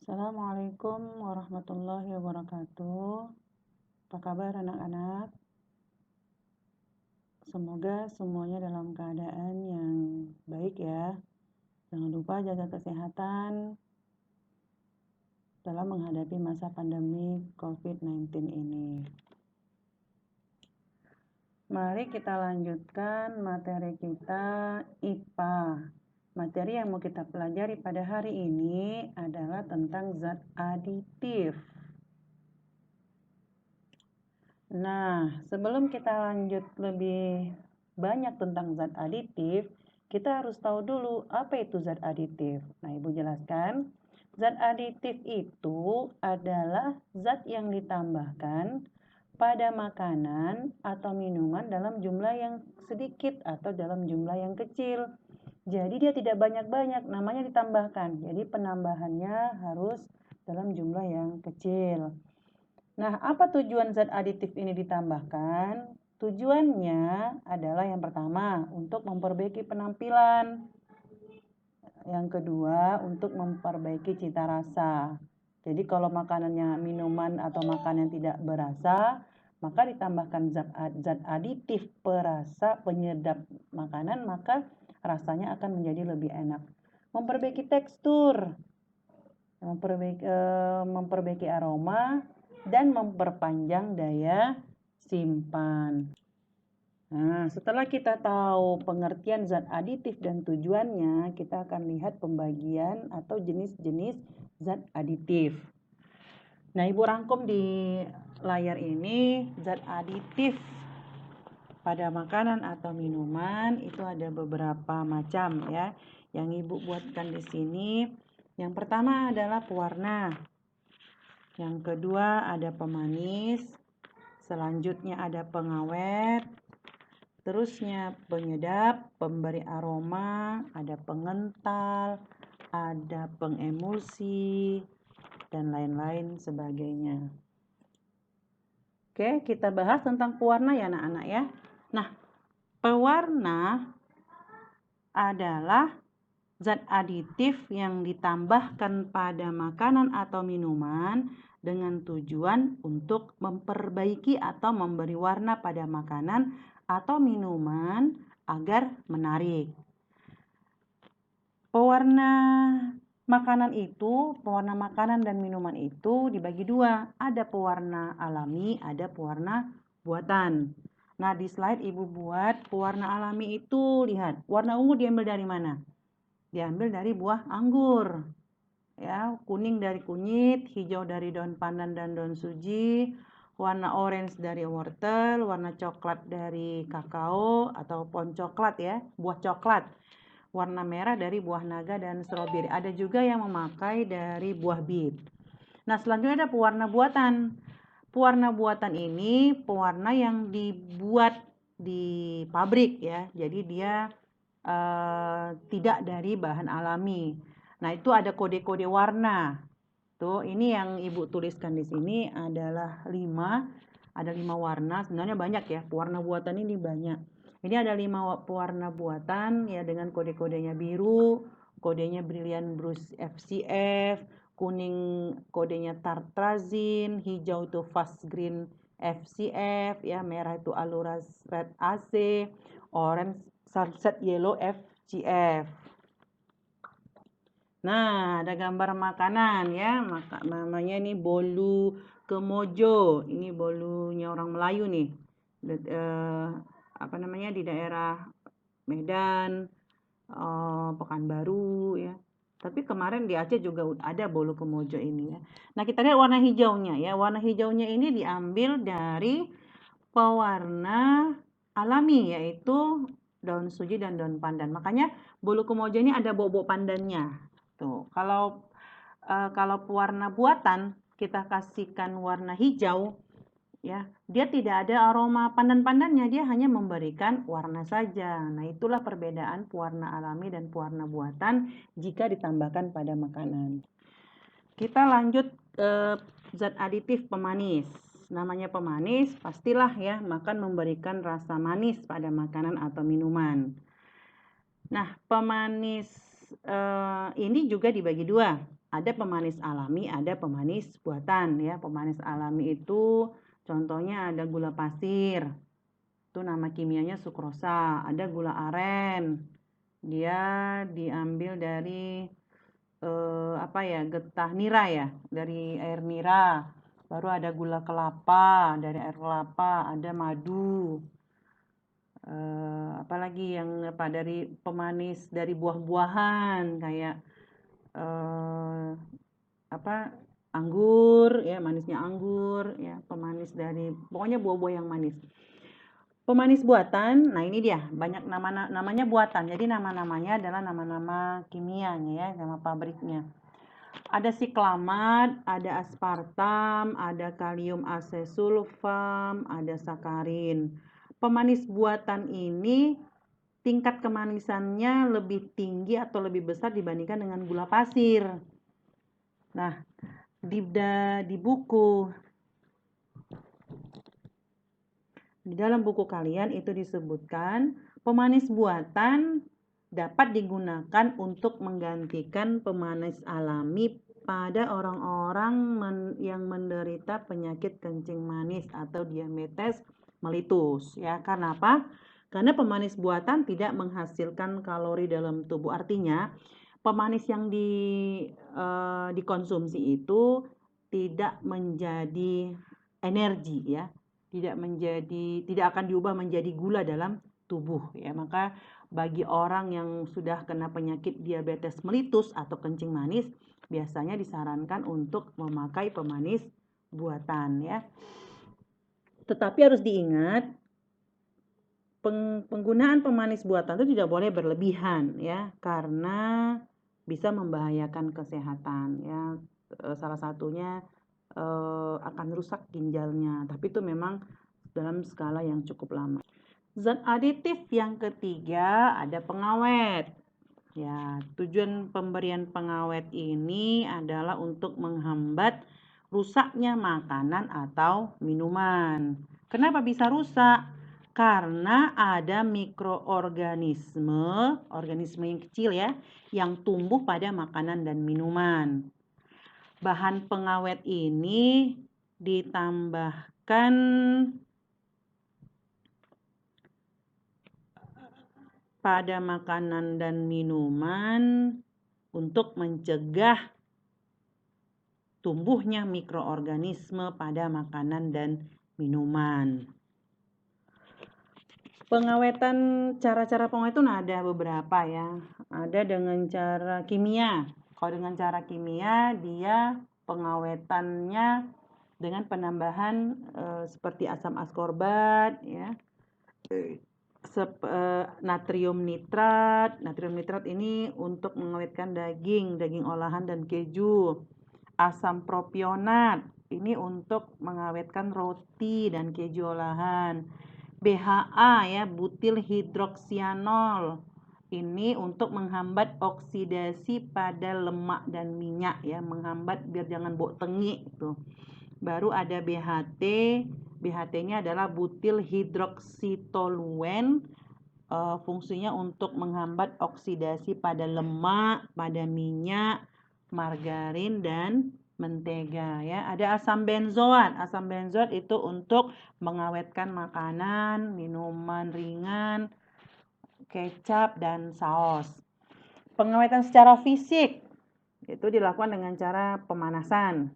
Assalamualaikum warahmatullahi wabarakatuh. Apa kabar anak-anak? Semoga semuanya dalam keadaan yang baik ya. Jangan lupa jaga kesehatan dalam menghadapi masa pandemi COVID-19 ini. Mari kita lanjutkan materi kita IPA. Materi yang mau kita pelajari pada hari ini adalah tentang zat aditif. Nah, sebelum kita lanjut lebih banyak tentang zat aditif, kita harus tahu dulu apa itu zat aditif. Nah, Ibu jelaskan. Zat aditif itu adalah zat yang ditambahkan pada makanan atau minuman dalam jumlah yang sedikit atau dalam jumlah yang kecil. Jadi dia tidak banyak-banyak, namanya ditambahkan. Jadi penambahannya harus dalam jumlah yang kecil. Nah, apa tujuan zat aditif ini ditambahkan? Tujuannya adalah yang pertama, untuk memperbaiki penampilan. Yang kedua, untuk memperbaiki cita rasa. Jadi kalau makanannya minuman atau makanan yang tidak berasa, maka ditambahkan zat aditif perasa penyedap makanan, maka rasanya akan menjadi lebih enak. Memperbaiki tekstur, memperbaiki aroma, dan memperpanjang daya simpan. Nah, setelah kita tahu pengertian zat aditif dan tujuannya, kita akan lihat pembagian atau jenis-jenis zat aditif. Nah, Ibu rangkum di layar ini zat aditif pada makanan atau minuman itu ada beberapa macam ya. Yang Ibu buatkan di sini, yang pertama adalah pewarna. Yang kedua ada pemanis, selanjutnya ada pengawet, terusnya penyedap, pemberi aroma, ada pengental, ada pengemulsi, dan lain-lain sebagainya. Oke, kita bahas tentang pewarna ya anak-anak ya. Nah, pewarna adalah zat aditif yang ditambahkan pada makanan atau minuman dengan tujuan untuk memperbaiki atau memberi warna pada makanan atau minuman agar menarik. Pewarna makanan dan minuman itu dibagi dua. Ada pewarna alami, ada pewarna buatan. Nah, di slide Ibu buat pewarna alami itu, lihat, warna ungu diambil dari mana? Diambil dari buah anggur. Ya, kuning dari kunyit, hijau dari daun pandan dan daun suji, warna orange dari wortel, warna coklat dari kakao atau pohon coklat ya, buah coklat. Warna merah dari buah naga dan stroberi. Ada juga yang memakai dari buah bit. Nah, selanjutnya ada pewarna buatan. Pewarna buatan ini pewarna yang dibuat di pabrik ya. Jadi dia tidak dari bahan alami. Nah, itu ada kode-kode warna. Tuh, ini yang Ibu tuliskan di sini adalah 5. Ada 5 warna. Sebenarnya banyak ya. Pewarna buatan ini banyak. Ini ada 5 pewarna buatan ya dengan kode-kodenya biru, kodenya Brilliant Brush FCF, kuning kodenya Tartrazine, hijau itu Fast Green FCF, ya merah itu Alura Red AC, orange Sunset Yellow FCF. Nah, ada gambar makanan ya, namanya ini bolu kemojo. Ini bolunya orang Melayu nih. Di daerah Medan, Pekanbaru ya. Tapi kemarin di Aceh juga ada bolu kemojo ini ya. Nah, kita lihat warna hijaunya ya. Warna hijaunya ini diambil dari pewarna alami yaitu daun suji dan daun pandan. Makanya bolu kemojo ini ada bobok pandannya. Tuh, kalau pewarna buatan kita kasihkan warna hijau ya, dia tidak ada aroma pandan-pandannya, dia hanya memberikan warna saja. Nah, itulah perbedaan pewarna alami dan pewarna buatan jika ditambahkan pada makanan. Kita lanjut zat aditif pemanis. Namanya pemanis, pastilah ya makan memberikan rasa manis pada makanan atau minuman. Nah, pemanis ini juga dibagi dua. Ada pemanis alami, ada pemanis buatan ya. Pemanis alami itu contohnya ada gula pasir. Itu nama kimianya sukrosa. Ada gula aren. Dia diambil dari getah nira ya, dari air nira. Baru ada gula kelapa, dari air kelapa, ada madu. Apalagi yang dari pemanis dari buah-buahan kayak anggur ya, manisnya anggur ya, pemanis dari pokoknya buah-buah yang manis. Pemanis buatan, nah ini dia, banyak namanya buatan. Jadi nama-namanya adalah nama-nama kimianya ya, nama pabriknya. Ada siklamat, ada aspartam, ada kalium asesulfam, ada sakarin. Pemanis buatan ini tingkat kemanisannya lebih tinggi atau lebih besar dibandingkan dengan gula pasir. Nah, di dalam buku kalian itu disebutkan pemanis buatan dapat digunakan untuk menggantikan pemanis alami pada orang-orang yang menderita penyakit kencing manis atau diabetes mellitus ya. Karena apa? Karena pemanis buatan tidak menghasilkan kalori dalam tubuh. Artinya pemanis yang dikonsumsi itu tidak menjadi energi ya, tidak akan diubah menjadi gula dalam tubuh ya. Maka bagi orang yang sudah kena penyakit diabetes mellitus atau kencing manis biasanya disarankan untuk memakai pemanis buatan ya. Tetapi harus diingat penggunaan pemanis buatan itu tidak boleh berlebihan ya, karena bisa membahayakan kesehatan ya. Salah satunya akan rusak ginjalnya, tapi itu memang dalam skala yang cukup lama. Zat aditif yang ketiga ada pengawet. Ya, tujuan pemberian pengawet ini adalah untuk menghambat rusaknya makanan atau minuman. Kenapa bisa rusak? Karena ada mikroorganisme, organisme yang kecil ya, yang tumbuh pada makanan dan minuman. Bahan pengawet ini ditambahkan pada makanan dan minuman untuk mencegah tumbuhnya mikroorganisme pada makanan dan minuman. Pengawetan, cara-cara pengawet itu ada beberapa ya. Ada dengan cara kimia. Kalau dengan cara kimia, dia pengawetannya dengan penambahan seperti asam askorbat ya, natrium nitrat. Natrium nitrat ini untuk mengawetkan daging olahan dan keju. Asam propionat ini untuk mengawetkan roti dan keju olahan. BHA ya, butil hidroksianol. Ini untuk menghambat oksidasi pada lemak dan minyak ya, menghambat biar jangan bau tengi itu. Baru ada BHT. BHT-nya adalah butil hidroksitoluen. Fungsinya untuk menghambat oksidasi pada lemak, pada minyak, margarin dan mentega ya. Ada asam benzoat. Asam benzoat itu untuk mengawetkan makanan, minuman ringan, kecap dan saus. Pengawetan secara fisik itu dilakukan dengan cara pemanasan.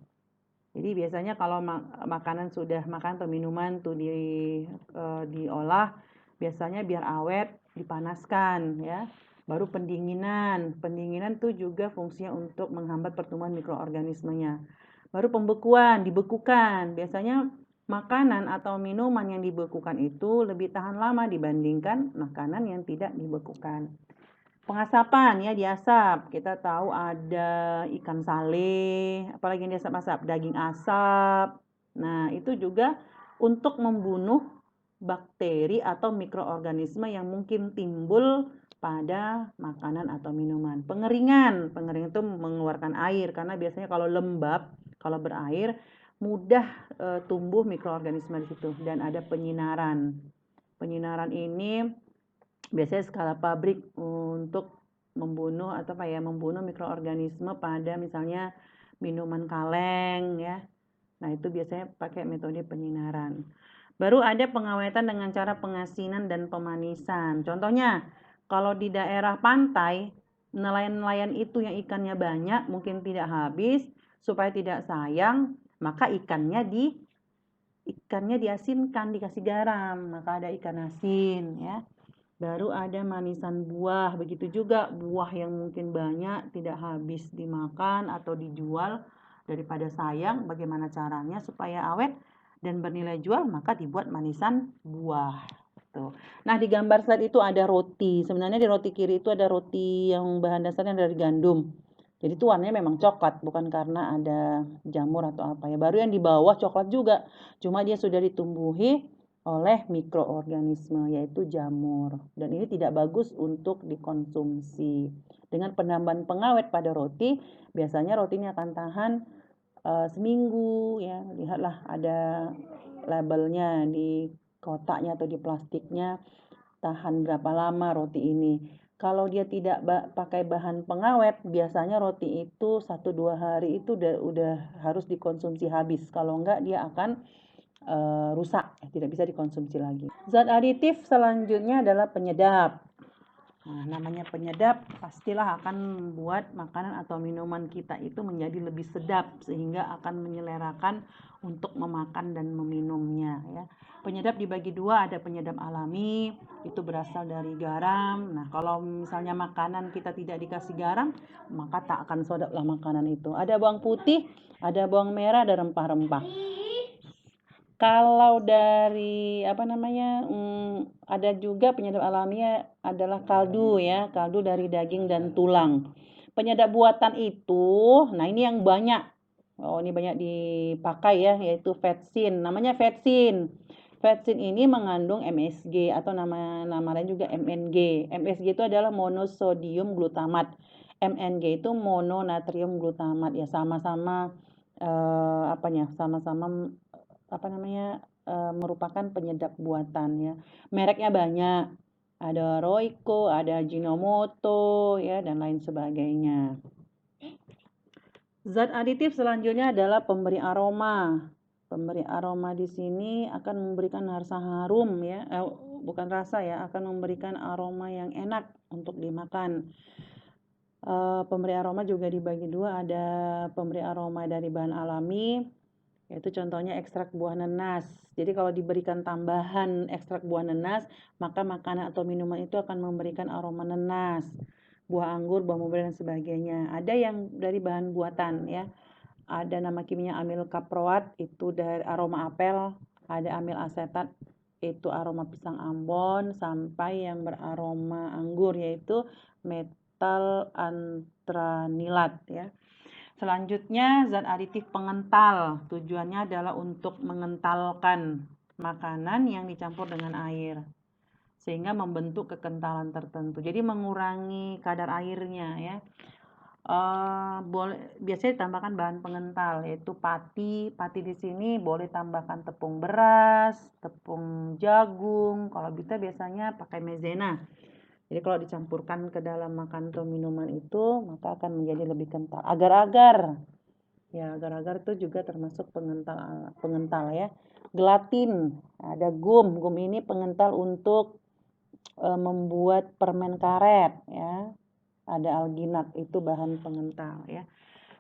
Jadi biasanya kalau makanan atau minuman tuh diolah, biasanya biar awet dipanaskan ya. Baru pendinginan. Pendinginan tuh juga fungsinya untuk menghambat pertumbuhan mikroorganismenya. Baru pembekuan, dibekukan. Biasanya makanan atau minuman yang dibekukan itu lebih tahan lama dibandingkan makanan yang tidak dibekukan. Pengasapan ya, diasap. Kita tahu ada ikan sale, apalagi yang diasap-asap, daging asap. Nah, itu juga untuk membunuh bakteri atau mikroorganisme yang mungkin timbul pada makanan atau minuman. Pengeringan itu mengeluarkan air, karena biasanya kalau lembab, kalau berair mudah tumbuh mikroorganisme di situ. Dan ada penyinaran. Penyinaran ini biasanya skala pabrik untuk membunuh atau membunuh mikroorganisme pada misalnya minuman kaleng ya. Nah, itu biasanya pakai metode penyinaran. Baru ada pengawetan dengan cara pengasinan dan pemanisan. Contohnya, kalau di daerah pantai, nelayan-nelayan itu yang ikannya banyak, mungkin tidak habis, supaya tidak sayang, maka ikannya diasinkan, dikasih garam, maka ada ikan asin ya. Baru ada manisan buah, begitu juga buah yang mungkin banyak tidak habis dimakan atau dijual, daripada sayang, bagaimana caranya supaya awet dan bernilai jual, maka dibuat manisan buah. Tuh. Nah, di gambar slide itu ada roti. Sebenarnya di roti kiri itu ada roti yang bahan dasarnya dari gandum. Jadi itu warnanya memang coklat, bukan karena ada jamur atau apa ya. Baru yang di bawah coklat juga, cuma dia sudah ditumbuhi oleh mikroorganisme yaitu jamur, dan ini tidak bagus untuk dikonsumsi. Dengan penambahan pengawet pada roti, biasanya roti ini akan tahan seminggu ya. Lihatlah ada labelnya di kotaknya atau di plastiknya, tahan berapa lama roti ini. Kalau dia tidak pakai bahan pengawet, biasanya roti itu 1-2 hari itu udah harus dikonsumsi habis. Kalau enggak dia akan rusak, tidak bisa dikonsumsi lagi. Zat aditif selanjutnya adalah penyedap. Nah, namanya penyedap pastilah akan membuat makanan atau minuman kita itu menjadi lebih sedap, sehingga akan menyelerakan untuk memakan dan meminumnya ya. Penyedap dibagi dua, ada penyedap alami, itu berasal dari garam. Nah, kalau misalnya makanan kita tidak dikasih garam, maka tak akan sedaplah makanan itu. Ada bawang putih, ada bawang merah, ada rempah-rempah. Kalau dari ada juga penyedap alaminya adalah kaldu ya, kaldu dari daging dan tulang. Penyedap buatan itu, nah ini yang banyak. Oh, ini banyak dipakai ya, yaitu vetsin. Namanya vetsin. Vetsin ini mengandung MSG atau nama lain juga MNG. MSG itu adalah monosodium glutamat. MNG itu mononatrium glutamat ya, sama-sama merupakan penyedap buatan ya. Mereknya banyak. Ada Royco, ada Ajinomoto ya, dan lain sebagainya. Zat aditif selanjutnya adalah pemberi aroma. Pemberi aroma di sini akan memberikan rasa harum ya, bukan rasa ya, akan memberikan aroma yang enak untuk dimakan. Pemberi aroma juga dibagi dua, ada pemberi aroma dari bahan alami, yaitu contohnya ekstrak buah nanas. Jadi kalau diberikan tambahan ekstrak buah nanas, maka makanan atau minuman itu akan memberikan aroma nanas. Buah anggur, buah muda dan sebagainya. Ada yang dari bahan buatan ya. Ada nama kimia amil kaproat, itu dari aroma apel. Ada amil asetat, itu aroma pisang Ambon, sampai yang beraroma anggur yaitu metal antranilat ya. Selanjutnya zat aditif pengental, tujuannya adalah untuk mengentalkan makanan yang dicampur dengan air sehingga membentuk kekentalan tertentu, jadi mengurangi kadar airnya ya. Biasanya ditambahkan bahan pengental yaitu pati di sini boleh tambahkan tepung beras, tepung jagung, kalau bisa biasanya pakai maizena. Jadi kalau dicampurkan ke dalam makan atau minuman itu, maka akan menjadi lebih kental. Agar-agar. Ya, agar-agar itu juga termasuk pengental ya. Gelatin, ada gum. Gum ini pengental untuk membuat permen karet ya. Ada alginat, itu bahan pengental ya.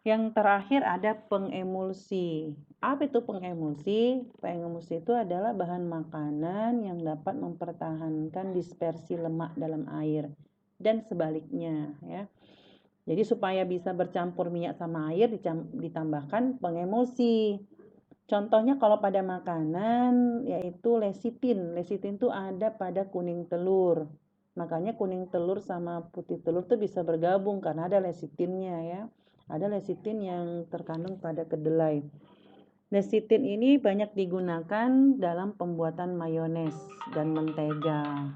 Yang terakhir ada pengemulsi. Apa itu pengemulsi? Pengemulsi itu adalah bahan makanan yang dapat mempertahankan dispersi lemak dalam air dan sebaliknya ya. Jadi supaya bisa bercampur minyak sama air ditambahkan pengemulsi. Contohnya kalau pada makanan yaitu lecitin. Lecitin itu ada pada kuning telur. Makanya kuning telur sama putih telur itu bisa bergabung karena ada lecitinnya ya. Ada lecitin yang terkandung pada kedelai. Lecitin ini banyak digunakan dalam pembuatan mayones dan mentega.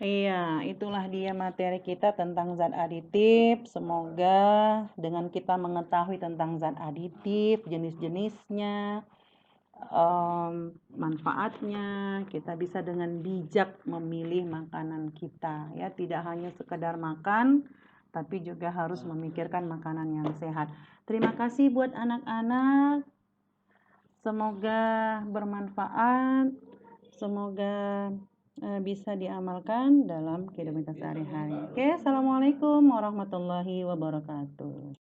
Iya, itulah dia materi kita tentang zat aditif. Semoga dengan kita mengetahui tentang zat aditif, jenis-jenisnya, manfaatnya, kita bisa dengan bijak memilih makanan kita ya, tidak hanya sekedar makan tapi juga harus memikirkan makanan yang sehat. Terima kasih buat anak-anak. Semoga bermanfaat, semoga bisa diamalkan dalam kehidupan kita sehari-hari. Oke, assalamualaikum warahmatullahi wabarakatuh.